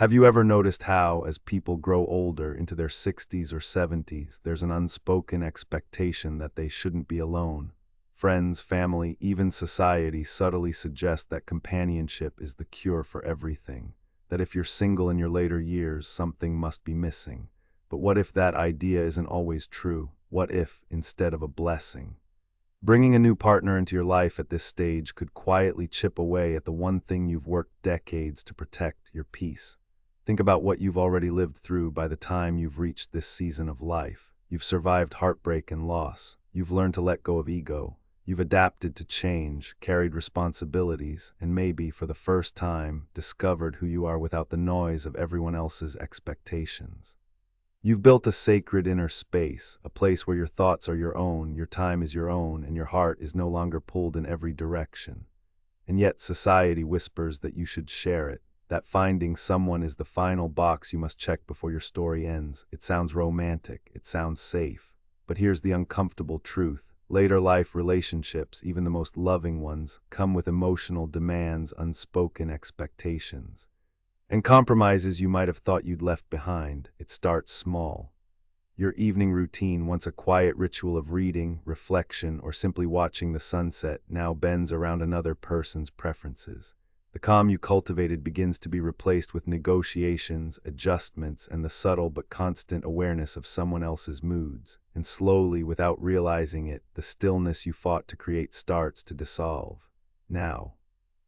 Have you ever noticed how, as people grow older into their 60s or 70s, there's an unspoken expectation that they shouldn't be alone? Friends, family, even society subtly suggest that companionship is the cure for everything, that if you're single in your later years, something must be missing. But what if that idea isn't always true? What if, instead of a blessing, bringing a new partner into your life at this stage could quietly chip away at the one thing you've worked decades to protect, your peace? Think about what you've already lived through by the time you've reached this season of life. You've survived heartbreak and loss. You've learned to let go of ego. You've adapted to change, carried responsibilities, and maybe, for the first time, discovered who you are without the noise of everyone else's expectations. You've built a sacred inner space, a place where your thoughts are your own, your time is your own, and your heart is no longer pulled in every direction. And yet society whispers that you should share it, that finding someone is the final box you must check before your story ends. It sounds romantic, it sounds safe. But here's the uncomfortable truth. Later life relationships, even the most loving ones, come with emotional demands, unspoken expectations, and compromises you might have thought you'd left behind. It starts small. Your evening routine, once a quiet ritual of reading, reflection, or simply watching the sunset, now bends around another person's preferences. The calm you cultivated begins to be replaced with negotiations, adjustments, and the subtle but constant awareness of someone else's moods. And slowly, without realizing it, the stillness you fought to create starts to dissolve. Now,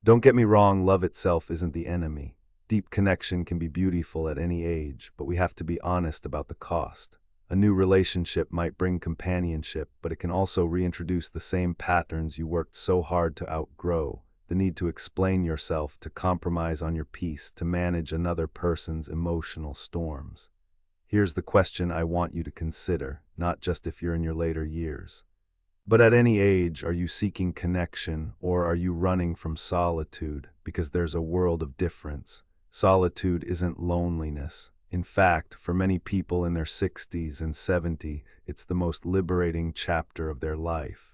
don't get me wrong, love itself isn't the enemy. Deep connection can be beautiful at any age, but we have to be honest about the cost. A new relationship might bring companionship, but it can also reintroduce the same patterns you worked so hard to outgrow. The need to explain yourself, to compromise on your peace, to manage another person's emotional storms. Here's the question I want you to consider, not just if you're in your later years, but at any age. Are you seeking connection, or are you running from solitude? Because there's a world of difference. Solitude isn't loneliness. In fact, for many people in their 60s and 70s, it's the most liberating chapter of their life.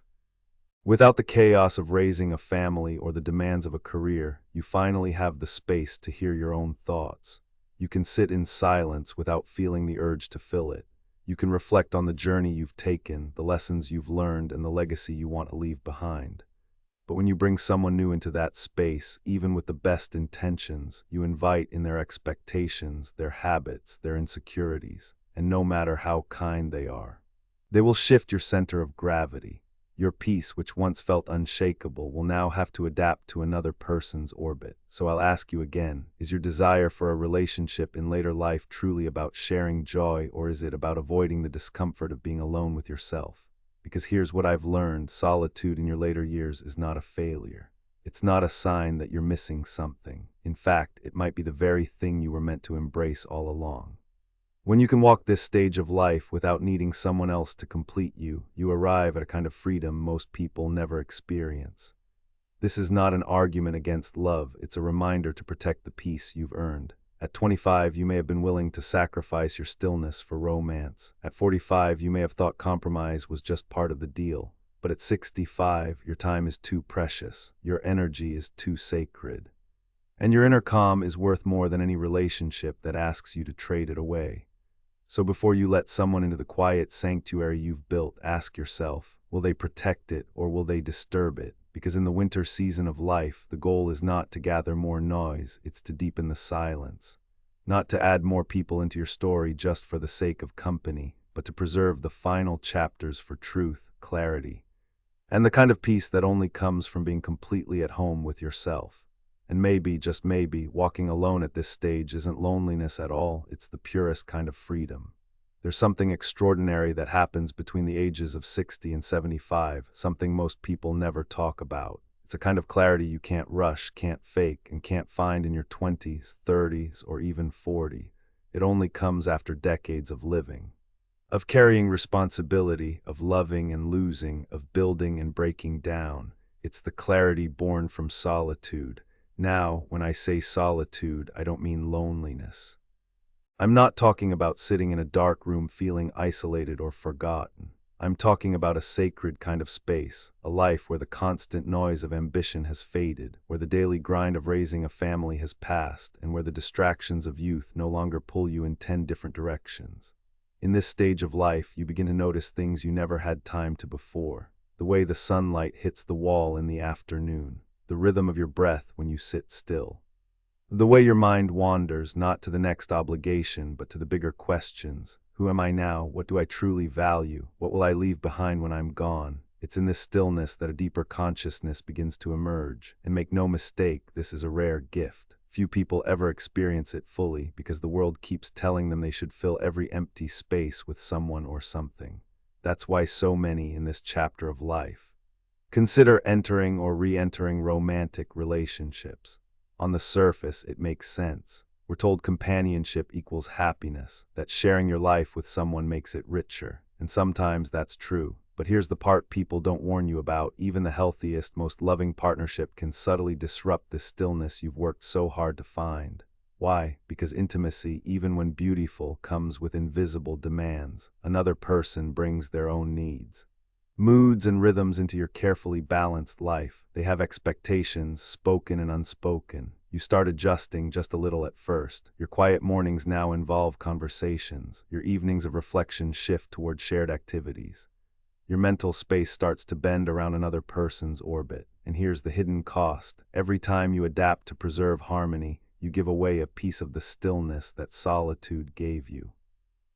Without the chaos of raising a family or the demands of a career, you finally have the space to hear your own thoughts. You can sit in silence without feeling the urge to fill it. You can reflect on the journey you've taken, the lessons you've learned, and the legacy you want to leave behind. But when you bring someone new into that space, even with the best intentions, you invite in their expectations, their habits, their insecurities, and no matter how kind they are, they will shift your center of gravity. Your peace, which once felt unshakable, will now have to adapt to another person's orbit. So I'll ask you again, is your desire for a relationship in later life truly about sharing joy, or is it about avoiding the discomfort of being alone with yourself? Because here's what I've learned: solitude in your later years is not a failure. It's not a sign that you're missing something. In fact, it might be the very thing you were meant to embrace all along. When you can walk this stage of life without needing someone else to complete you, you arrive at a kind of freedom most people never experience. This is not an argument against love, it's a reminder to protect the peace you've earned. At 25, you may have been willing to sacrifice your stillness for romance. At 45, you may have thought compromise was just part of the deal. But at 65, your time is too precious, your energy is too sacred, and your inner calm is worth more than any relationship that asks you to trade it away. So before you let someone into the quiet sanctuary you've built, ask yourself, will they protect it or will they disturb it? Because in the winter season of life, the goal is not to gather more noise, it's to deepen the silence. Not to add more people into your story just for the sake of company, but to preserve the final chapters for truth, clarity, and the kind of peace that only comes from being completely at home with yourself. And maybe, just maybe, walking alone at this stage isn't loneliness at all, it's the purest kind of freedom. There's something extraordinary that happens between the ages of 60 and 75, something most people never talk about. It's a kind of clarity you can't rush, can't fake, and can't find in your 20s, 30s, or even 40. It only comes after decades of living, of carrying responsibility, of loving and losing, of building and breaking down. It's the clarity born from solitude. Now, when I say solitude, I don't mean loneliness. I'm not talking about sitting in a dark room feeling isolated or forgotten. I'm talking about a sacred kind of space, a life where the constant noise of ambition has faded, where the daily grind of raising a family has passed, and where the distractions of youth no longer pull you in 10 different directions. In this stage of life, you begin to notice things you never had time to before. The way the sunlight hits the wall in the afternoon, the rhythm of your breath when you sit still. The way your mind wanders, not to the next obligation, but to the bigger questions. Who am I now? What do I truly value? What will I leave behind when I'm gone? It's in this stillness that a deeper consciousness begins to emerge. And make no mistake, this is a rare gift. Few people ever experience it fully because the world keeps telling them they should fill every empty space with someone or something. That's why so many in this chapter of life consider entering or re-entering romantic relationships. On the surface, it makes sense. We're told companionship equals happiness, that sharing your life with someone makes it richer. And sometimes that's true. But here's the part people don't warn you about. Even the healthiest, most loving partnership can subtly disrupt the stillness you've worked so hard to find. Why? Because intimacy, even when beautiful, comes with invisible demands. Another person brings their own needs, moods and rhythms into your carefully balanced life. They have expectations, spoken and unspoken. You start adjusting just a little at first. Your quiet mornings now involve conversations. Your evenings of reflection shift toward shared activities. Your mental space starts to bend around another person's orbit. And here's the hidden cost. Every time you adapt to preserve harmony, you give away a piece of the stillness that solitude gave you.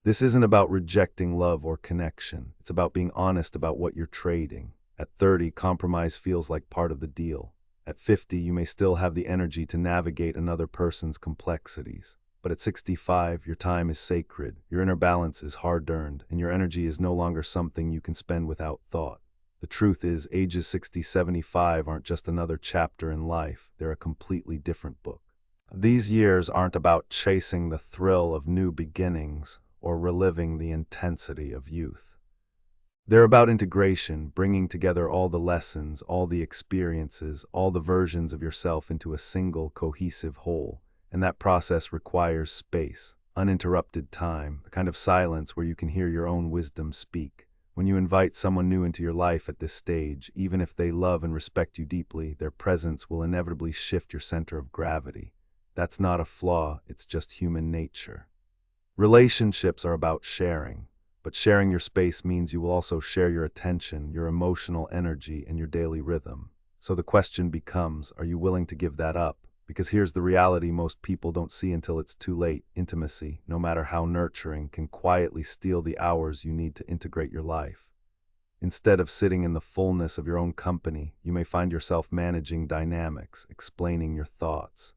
This isn't about rejecting love or connection. It's about being honest about what you're trading. At 30, compromise feels like part of the deal. At 50, you may still have the energy to navigate another person's complexities. But at 65, your time is sacred, your inner balance is hard-earned, and your energy is no longer something you can spend without thought. The truth is, ages 60-75 aren't just another chapter in life, they're a completely different book. These years aren't about chasing the thrill of new beginnings or reliving the intensity of youth. They're about integration, bringing together all the lessons, all the experiences, all the versions of yourself into a single, cohesive whole. And that process requires space, uninterrupted time, the kind of silence where you can hear your own wisdom speak. When you invite someone new into your life at this stage, even if they love and respect you deeply, their presence will inevitably shift your center of gravity. That's not a flaw, it's just human nature. Relationships are about sharing, but sharing your space means you will also share your attention, your emotional energy, and your daily rhythm. So the question becomes, are you willing to give that up? Because here's the reality most people don't see until it's too late. Intimacy, no matter how nurturing, can quietly steal the hours you need to integrate your life. Instead of sitting in the fullness of your own company, you may find yourself managing dynamics, explaining your thoughts,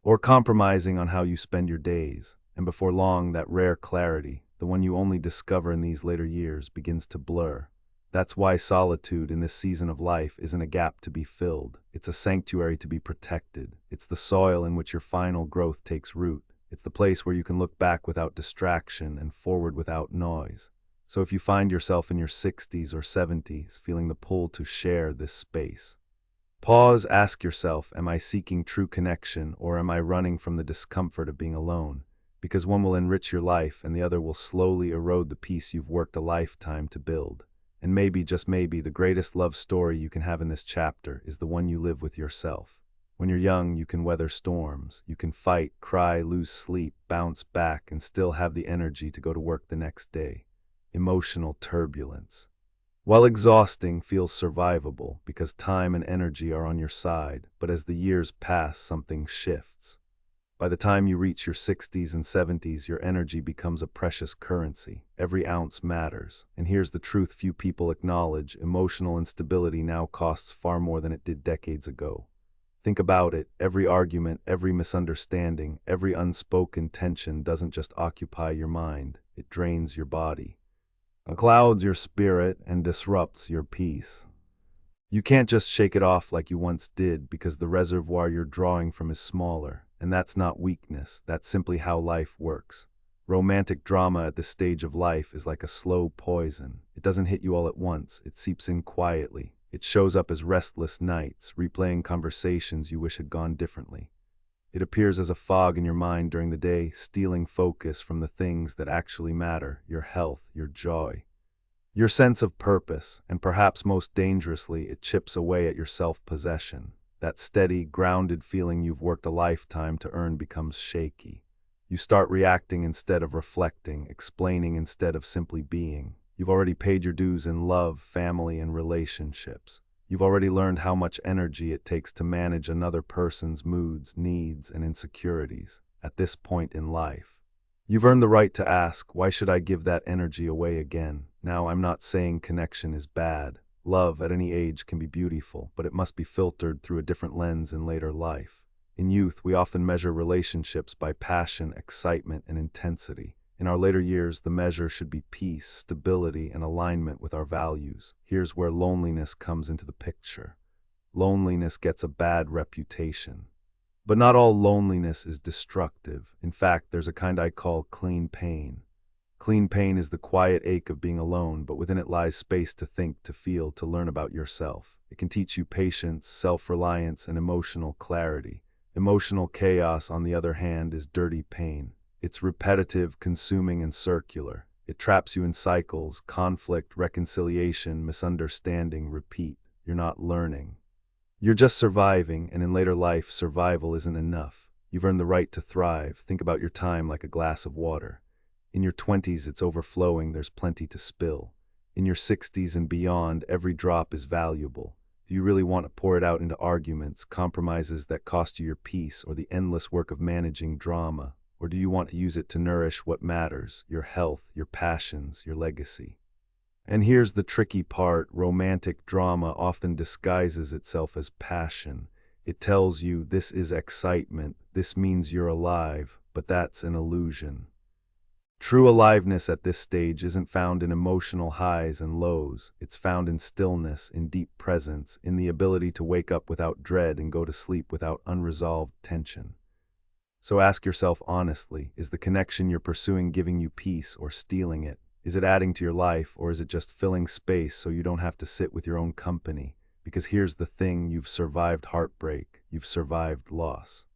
or compromising on how you spend your days. And before long, that rare clarity, the one you only discover in these later years, begins to blur. That's why solitude in this season of life isn't a gap to be filled. It's a sanctuary to be protected. It's the soil in which your final growth takes root. It's the place where you can look back without distraction and forward without noise. So if you find yourself in your 60s or 70s feeling the pull to share this space, pause, ask yourself, am I seeking true connection or am I running from the discomfort of being alone? Because one will enrich your life and the other will slowly erode the peace you've worked a lifetime to build. And maybe, just maybe, the greatest love story you can have in this chapter is the one you live with yourself. When you're young, you can weather storms. You can fight, cry, lose sleep, bounce back, and still have the energy to go to work the next day. Emotional turbulence, while exhausting, feels survivable because time and energy are on your side. But as the years pass, something shifts. By the time you reach your 60s and 70s, your energy becomes a precious currency. Every ounce matters. And here's the truth few people acknowledge. Emotional instability now costs far more than it did decades ago. Think about it. Every argument, every misunderstanding, every unspoken tension doesn't just occupy your mind. It drains your body, clouds your spirit, and disrupts your peace. You can't just shake it off like you once did because the reservoir you're drawing from is smaller. And that's not weakness, that's simply how life works. Romantic drama at this stage of life is like a slow poison. It doesn't hit you all at once, it seeps in quietly. It shows up as restless nights, replaying conversations you wish had gone differently. It appears as a fog in your mind during the day, stealing focus from the things that actually matter, your health, your joy. Your sense of purpose, and perhaps most dangerously, it chips away at your self-possession. That steady, grounded feeling you've worked a lifetime to earn becomes shaky. You start reacting instead of reflecting, explaining instead of simply being. You've already paid your dues in love, family, and relationships. You've already learned how much energy it takes to manage another person's moods, needs, and insecurities. At this point in life, you've earned the right to ask, why should I give that energy away again? Now, I'm not saying connection is bad. Love at any age can be beautiful, but it must be filtered through a different lens in later life. In youth, we often measure relationships by passion, excitement, and intensity. In our later years, the measure should be peace, stability, and alignment with our values. Here's where loneliness comes into the picture. Loneliness gets a bad reputation. But not all loneliness is destructive. In fact, there's a kind I call clean pain. Clean pain is the quiet ache of being alone, but within it lies space to think, to feel, to learn about yourself. It can teach you patience, self-reliance, and emotional clarity. Emotional chaos, on the other hand, is dirty pain. It's repetitive, consuming, and circular. It traps you in cycles: conflict, reconciliation, misunderstanding, repeat. You're not learning. You're just surviving, and in later life, survival isn't enough. You've earned the right to thrive. Think about your time like a glass of water. In your 20s, it's overflowing, there's plenty to spill. In your 60s and beyond, every drop is valuable. Do you really want to pour it out into arguments, compromises that cost you your peace, or the endless work of managing drama? Or do you want to use it to nourish what matters, your health, your passions, your legacy? And here's the tricky part: romantic drama often disguises itself as passion. It tells you this is excitement, this means you're alive, but that's an illusion. True aliveness at this stage isn't found in emotional highs and lows. It's found in stillness, in deep presence, in the ability to wake up without dread and go to sleep without unresolved tension. So ask yourself honestly, is the connection you're pursuing giving you peace or stealing it? Is it adding to your life, or is it just filling space so you don't have to sit with your own company? Because here's the thing: you've survived heartbreak, you've survived loss.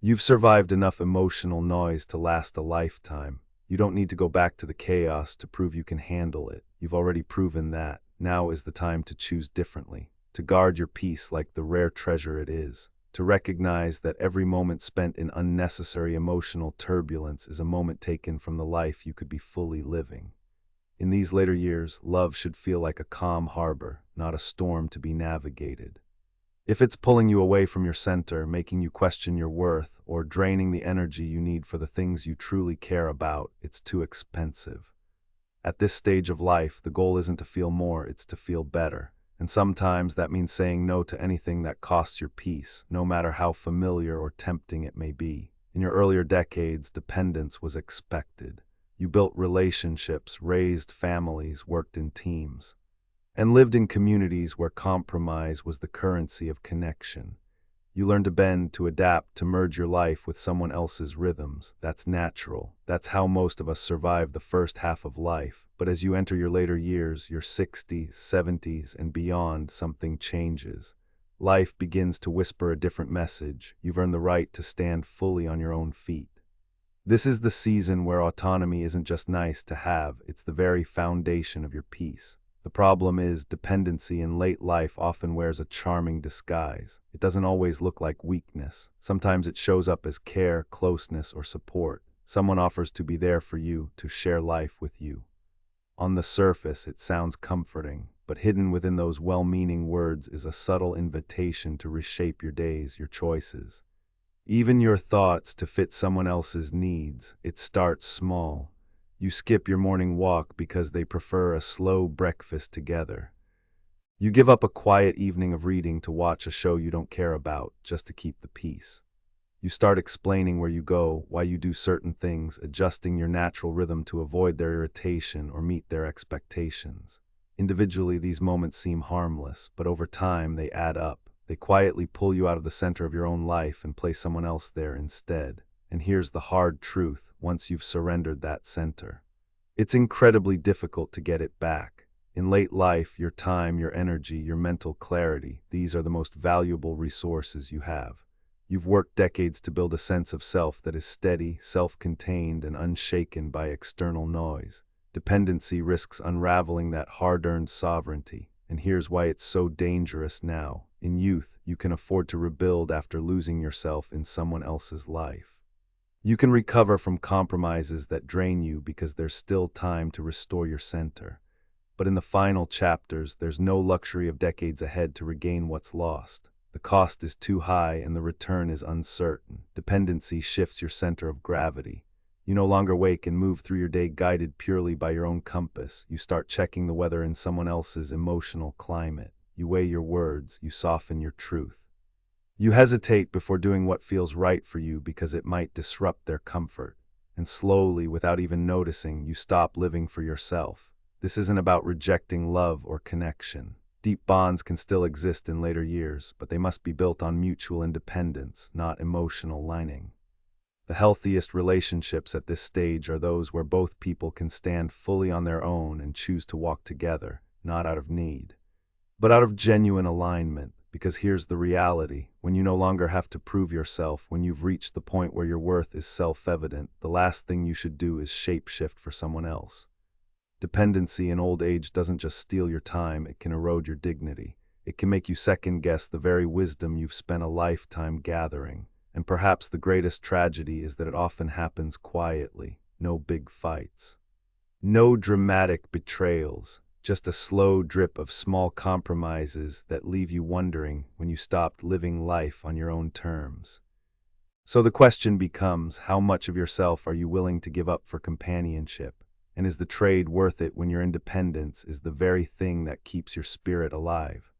You've survived enough emotional noise to last a lifetime. You don't need to go back to the chaos to prove you can handle it. You've already proven that. Now is the time to choose differently, to guard your peace like the rare treasure it is, to recognize that every moment spent in unnecessary emotional turbulence is a moment taken from the life you could be fully living. In these later years, love should feel like a calm harbor, not a storm to be navigated. If it's pulling you away from your center, making you question your worth, or draining the energy you need for the things you truly care about, it's too expensive. At this stage of life, the goal isn't to feel more, it's to feel better. And sometimes that means saying no to anything that costs your peace, no matter how familiar or tempting it may be. In your earlier decades, dependence was expected. You built relationships, raised families, worked in teams, and lived in communities where compromise was the currency of connection. You learned to bend, to adapt, to merge your life with someone else's rhythms. That's natural. That's how most of us survive the first half of life. But as you enter your later years, your 60s, 70s, and beyond, something changes. Life begins to whisper a different message. You've earned the right to stand fully on your own feet. This is the season where autonomy isn't just nice to have, it's the very foundation of your peace. The problem is, dependency in late life often wears a charming disguise. It doesn't always look like weakness. Sometimes it shows up as care, closeness, or support. Someone offers to be there for you, to share life with you. On the surface, it sounds comforting, but hidden within those well-meaning words is a subtle invitation to reshape your days, your choices, even your thoughts, to fit someone else's needs. It starts small. You skip your morning walk because they prefer a slow breakfast together. You give up a quiet evening of reading to watch a show you don't care about, just to keep the peace. You start explaining where you go, why you do certain things, adjusting your natural rhythm to avoid their irritation or meet their expectations. Individually, these moments seem harmless, but over time they add up. They quietly pull you out of the center of your own life and place someone else there instead. And here's the hard truth: once you've surrendered that center, it's incredibly difficult to get it back. In late life, your time, your energy, your mental clarity, these are the most valuable resources you have. You've worked decades to build a sense of self that is steady, self-contained, and unshaken by external noise. Dependency risks unraveling that hard-earned sovereignty, and here's why it's so dangerous now. In youth, you can afford to rebuild after losing yourself in someone else's life. You can recover from compromises that drain you because there's still time to restore your center. But in the final chapters, there's no luxury of decades ahead to regain what's lost. The cost is too high and the return is uncertain. Dependency shifts your center of gravity. You no longer wake and move through your day guided purely by your own compass. You start checking the weather in someone else's emotional climate. You weigh your words, you soften your truth. You hesitate before doing what feels right for you because it might disrupt their comfort. And slowly, without even noticing, you stop living for yourself. This isn't about rejecting love or connection. Deep bonds can still exist in later years, but they must be built on mutual independence, not emotional lining. The healthiest relationships at this stage are those where both people can stand fully on their own and choose to walk together, not out of need, but out of genuine alignment. Because here's the reality: when you no longer have to prove yourself, when you've reached the point where your worth is self-evident, the last thing you should do is shapeshift for someone else. Dependency in old age doesn't just steal your time, it can erode your dignity. It can make you second-guess the very wisdom you've spent a lifetime gathering. And perhaps the greatest tragedy is that it often happens quietly. No big fights. No dramatic betrayals. Just a slow drip of small compromises that leave you wondering when you stopped living life on your own terms. So the question becomes, how much of yourself are you willing to give up for companionship? And is the trade worth it when your independence is the very thing that keeps your spirit alive?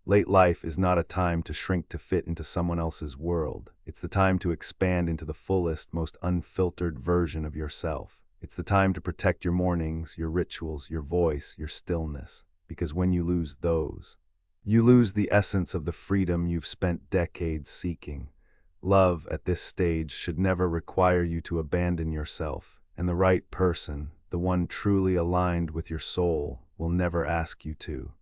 Late life is not a time to shrink to fit into someone else's world. It's the time to expand into the fullest, most unfiltered version of yourself. It's the time to protect your mornings, your rituals, your voice, your stillness. Because when you lose those, you lose the essence of the freedom you've spent decades seeking. Love at this stage should never require you to abandon yourself, and the right person, the one truly aligned with your soul, will never ask you to.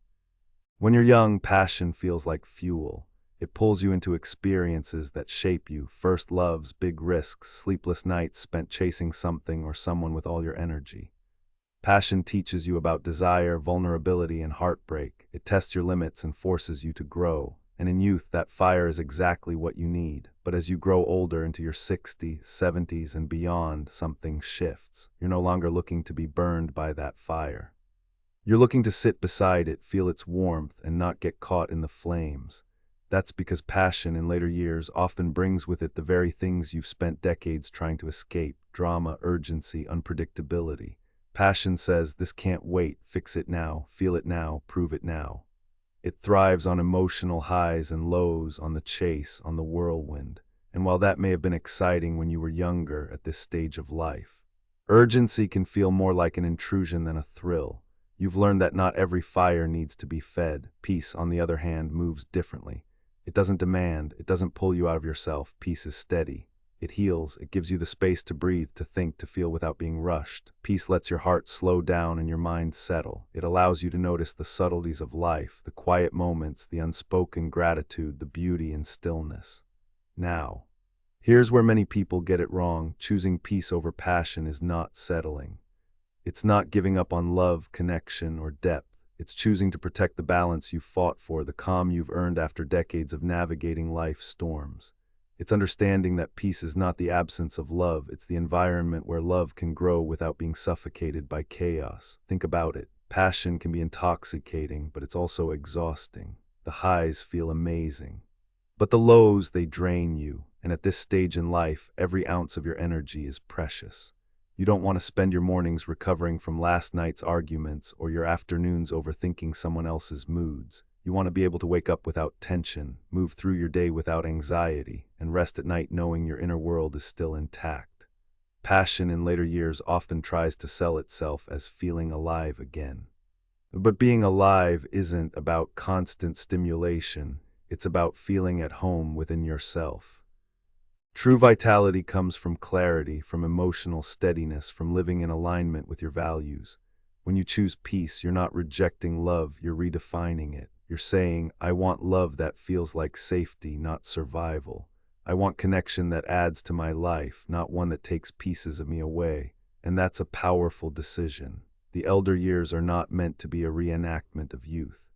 When you're young, passion feels like fuel. It pulls you into experiences that shape you: first loves, big risks, sleepless nights spent chasing something or someone with all your energy. Passion teaches you about desire, vulnerability, and heartbreak. It tests your limits and forces you to grow. And in youth, that fire is exactly what you need. But as you grow older, into your 60s, 70s, and beyond, something shifts. You're no longer looking to be burned by that fire. You're looking to sit beside it, feel its warmth, and not get caught in the flames. That's because passion in later years often brings with it the very things you've spent decades trying to escape: drama, urgency, unpredictability. Passion says, this can't wait, fix it now, feel it now, prove it now. It thrives on emotional highs and lows, on the chase, on the whirlwind. And while that may have been exciting when you were younger at this stage of life, urgency can feel more like an intrusion than a thrill. You've learned that not every fire needs to be fed. Peace, on the other hand, moves differently. It doesn't demand, it doesn't pull you out of yourself. Peace is steady. It heals, it gives you the space to breathe, to think, to feel without being rushed. Peace lets your heart slow down and your mind settle. It allows you to notice the subtleties of life, the quiet moments, the unspoken gratitude, the beauty in stillness. Now, here's where many people get it wrong. Choosing peace over passion is not settling. It's not giving up on love, connection, or depth. It's choosing to protect the balance you've fought for, the calm you've earned after decades of navigating life's storms. It's understanding that peace is not the absence of love, it's the environment where love can grow without being suffocated by chaos. Think about it. Passion can be intoxicating, but it's also exhausting. The highs feel amazing, but the lows, they drain you. And at this stage in life, every ounce of your energy is precious. You don't want to spend your mornings recovering from last night's arguments or your afternoons overthinking someone else's moods. You want to be able to wake up without tension, move through your day without anxiety, and rest at night knowing your inner world is still intact. Passion in later years often tries to sell itself as feeling alive again. But being alive isn't about constant stimulation, it's about feeling at home within yourself. True vitality comes from clarity, from emotional steadiness, from living in alignment with your values. When you choose peace, you're not rejecting love, you're redefining it. You're saying, I want love that feels like safety, not survival. I want connection that adds to my life, not one that takes pieces of me away. And that's a powerful decision. The elder years are not meant to be a reenactment of youth.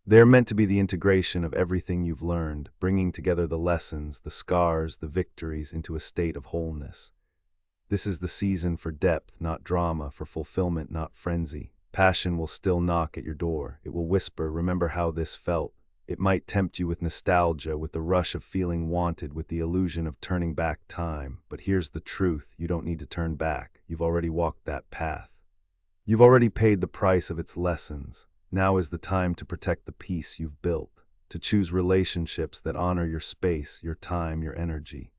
They're meant to be the integration of everything you've learned, bringing together the lessons, the scars, the victories into a state of wholeness. This is the season for depth, not drama, for fulfillment, not frenzy. Passion will still knock at your door. It will whisper, remember how this felt. It might tempt you with nostalgia, with the rush of feeling wanted, with the illusion of turning back time. But here's the truth, you don't need to turn back. You've already walked that path. You've already paid the price of its lessons. Now is the time to protect the peace you've built, to choose relationships that honor your space, your time, your energy,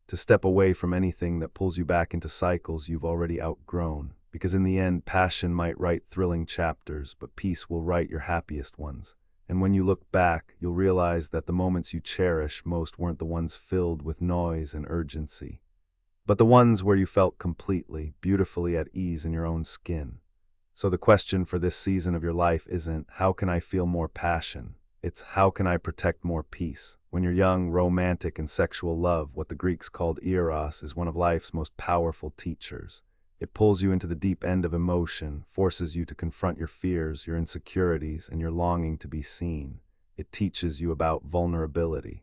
to step away from anything that pulls you back into cycles you've already outgrown. Because in the end, passion might write thrilling chapters, but peace will write your happiest ones. And when you look back, you'll realize that the moments you cherish most weren't the ones filled with noise and urgency, but the ones where you felt completely, beautifully at ease in your own skin. So the question for this season of your life isn't, how can I feel more passion? It's, how can I protect more peace? When you're young, romantic and sexual love, what the Greeks called eros, is one of life's most powerful teachers. It pulls you into the deep end of emotion, forces you to confront your fears, your insecurities, and your longing to be seen. It teaches you about vulnerability.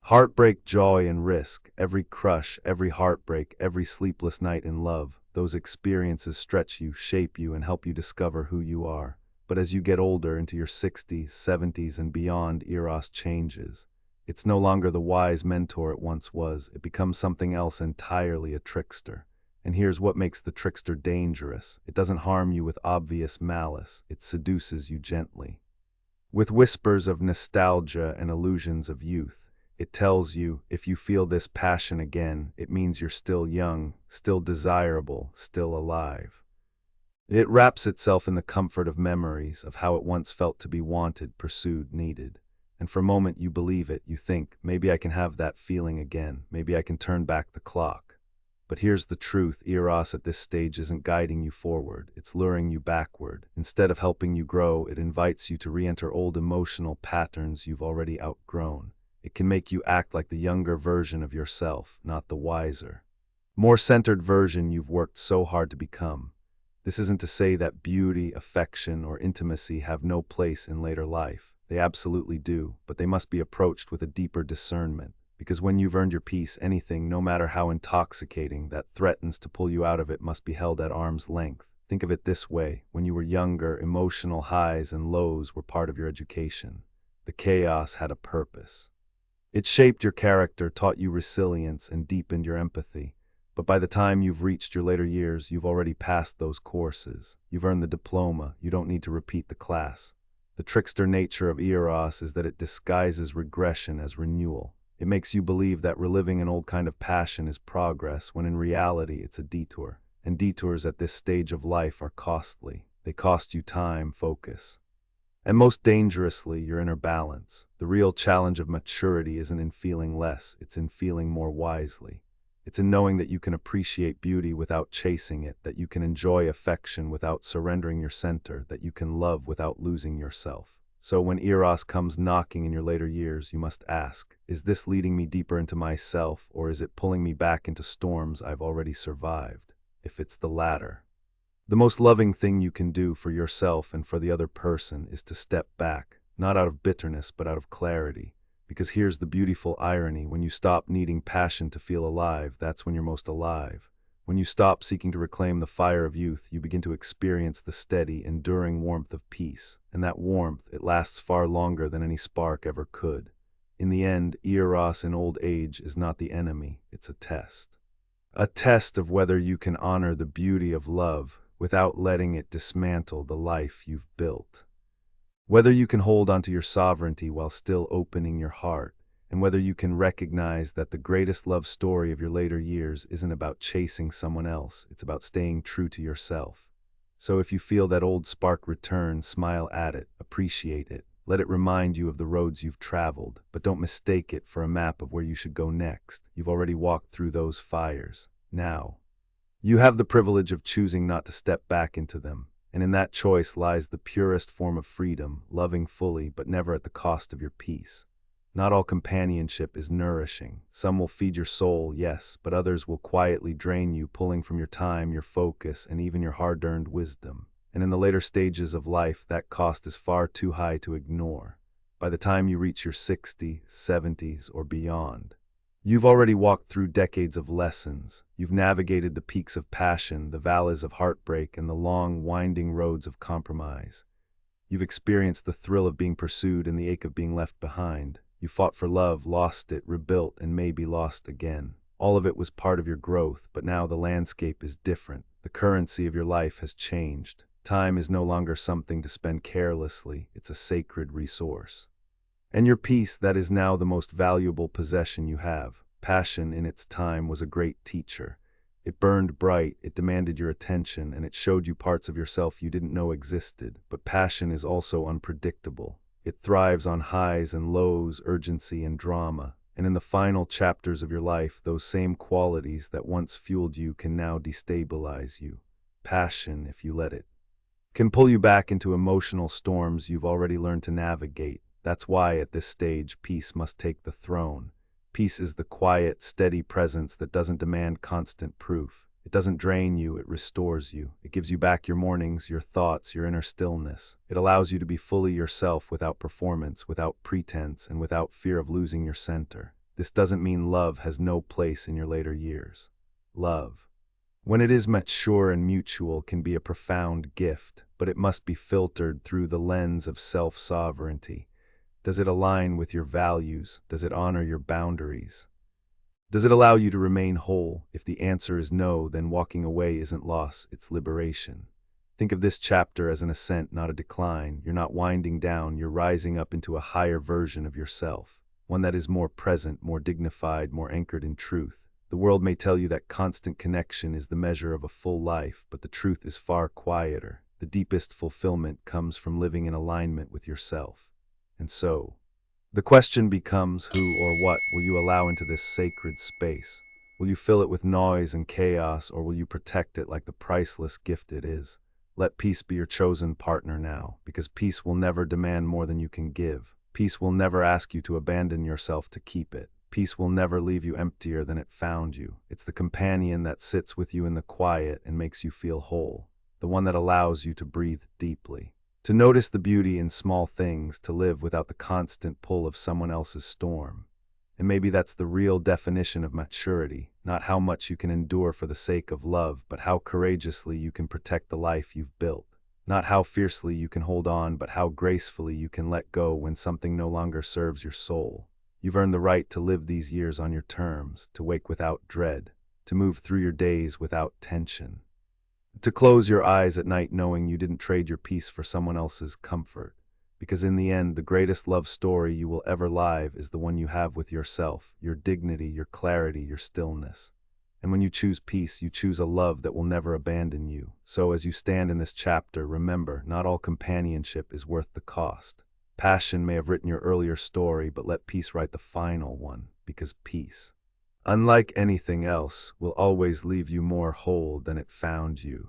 Heartbreak, joy, and risk, every crush, every heartbreak, every sleepless night in love, those experiences stretch you, shape you, and help you discover who you are. But as you get older, into your 60s, 70s, and beyond, eros changes. It's no longer the wise mentor it once was. It becomes something else entirely, a trickster. And here's what makes the trickster dangerous. It doesn't harm you with obvious malice. It seduces you gently, with whispers of nostalgia and illusions of youth. It tells you, if you feel this passion again, it means you're still young, still desirable, still alive. It wraps itself in the comfort of memories, of how it once felt to be wanted, pursued, needed. And for a moment you believe it, you think, maybe I can have that feeling again, maybe I can turn back the clock. But here's the truth, eros at this stage isn't guiding you forward, it's luring you backward. Instead of helping you grow, it invites you to re-enter old emotional patterns you've already outgrown. It can make you act like the younger version of yourself, not the wiser, more centered version you've worked so hard to become. This isn't to say that beauty, affection, or intimacy have no place in later life. They absolutely do, but they must be approached with a deeper discernment. Because when you've earned your peace, anything, no matter how intoxicating, that threatens to pull you out of it must be held at arm's length. Think of it this way, when you were younger, emotional highs and lows were part of your education. The chaos had a purpose. It shaped your character, taught you resilience, and deepened your empathy. But by the time you've reached your later years, you've already passed those courses. You've earned the diploma, you don't need to repeat the class. The trickster nature of eros is that it disguises regression as renewal. It makes you believe that reliving an old kind of passion is progress, when in reality it's a detour. And detours at this stage of life are costly. They cost you time, focus, and most dangerously, your inner balance. The real challenge of maturity isn't in feeling less, it's in feeling more wisely. It's in knowing that you can appreciate beauty without chasing it, that you can enjoy affection without surrendering your center, that you can love without losing yourself. So when eros comes knocking in your later years, you must ask, is this leading me deeper into myself, or is it pulling me back into storms I've already survived? If it's the latter, the most loving thing you can do for yourself and for the other person is to step back, not out of bitterness but out of clarity. Because here's the beautiful irony, when you stop needing passion to feel alive, that's when you're most alive. When you stop seeking to reclaim the fire of youth, you begin to experience the steady, enduring warmth of peace. And that warmth, it lasts far longer than any spark ever could. In the end, eros in old age is not the enemy, it's a test. A test of whether you can honor the beauty of love without letting it dismantle the life you've built. Whether you can hold onto your sovereignty while still opening your heart, and whether you can recognize that the greatest love story of your later years isn't about chasing someone else, it's about staying true to yourself. So if you feel that old spark return, smile at it, appreciate it. Let it remind you of the roads you've traveled, but don't mistake it for a map of where you should go next. You've already walked through those fires. Now, you have the privilege of choosing not to step back into them. And in that choice lies the purest form of freedom, loving fully, but never at the cost of your peace. Not all companionship is nourishing. Some will feed your soul, yes, but others will quietly drain you, pulling from your time, your focus, and even your hard-earned wisdom. And in the later stages of life, that cost is far too high to ignore. By the time you reach your 60s, 70s, or beyond, you've already walked through decades of lessons. You've navigated the peaks of passion, the valleys of heartbreak, and the long, winding roads of compromise. You've experienced the thrill of being pursued and the ache of being left behind. You fought for love, lost it, rebuilt, and maybe lost again. All of it was part of your growth, but now the landscape is different. The currency of your life has changed. Time is no longer something to spend carelessly, it's a sacred resource. And your peace, that is now the most valuable possession you have. Passion in its time was a great teacher. It burned bright, it demanded your attention, and it showed you parts of yourself you didn't know existed. But passion is also unpredictable. It thrives on highs and lows, urgency and drama. And in the final chapters of your life, those same qualities that once fueled you can now destabilize you. Passion, if you let it, can pull you back into emotional storms you've already learned to navigate. That's why at this stage, peace must take the throne. Peace is the quiet, steady presence that doesn't demand constant proof. It doesn't drain you, it restores you. It gives you back your mornings, your thoughts, your inner stillness. It allows you to be fully yourself without performance, without pretense, and without fear of losing your center. This doesn't mean love has no place in your later years. Love, when it is mature and mutual, can be a profound gift, but it must be filtered through the lens of self-sovereignty. Does it align with your values? Does it honor your boundaries? Does it allow you to remain whole? If the answer is no, then walking away isn't loss, it's liberation. Think of this chapter as an ascent, not a decline. You're not winding down, you're rising up into a higher version of yourself, one that is more present, more dignified, more anchored in truth. The world may tell you that constant connection is the measure of a full life, but the truth is far quieter. The deepest fulfillment comes from living in alignment with yourself. And so, the question becomes, who or what will you allow into this sacred space? Will you fill it with noise and chaos, or will you protect it like the priceless gift it is? Let peace be your chosen partner now, because peace will never demand more than you can give. Peace will never ask you to abandon yourself to keep it. Peace will never leave you emptier than it found you. It's the companion that sits with you in the quiet and makes you feel whole, the one that allows you to breathe deeply, to notice the beauty in small things, to live without the constant pull of someone else's storm. And maybe that's the real definition of maturity, not how much you can endure for the sake of love, but how courageously you can protect the life you've built. Not how fiercely you can hold on, but how gracefully you can let go when something no longer serves your soul. You've earned the right to live these years on your terms, to wake without dread, to move through your days without tension, to close your eyes at night knowing you didn't trade your peace for someone else's comfort. Because in the end, the greatest love story you will ever live is the one you have with yourself, your dignity, your clarity, your stillness. And when you choose peace, you choose a love that will never abandon you. So as you stand in this chapter, remember, not all companionship is worth the cost. Passion may have written your earlier story, but let peace write the final one, because peace, unlike anything else, will always leave you more whole than it found you.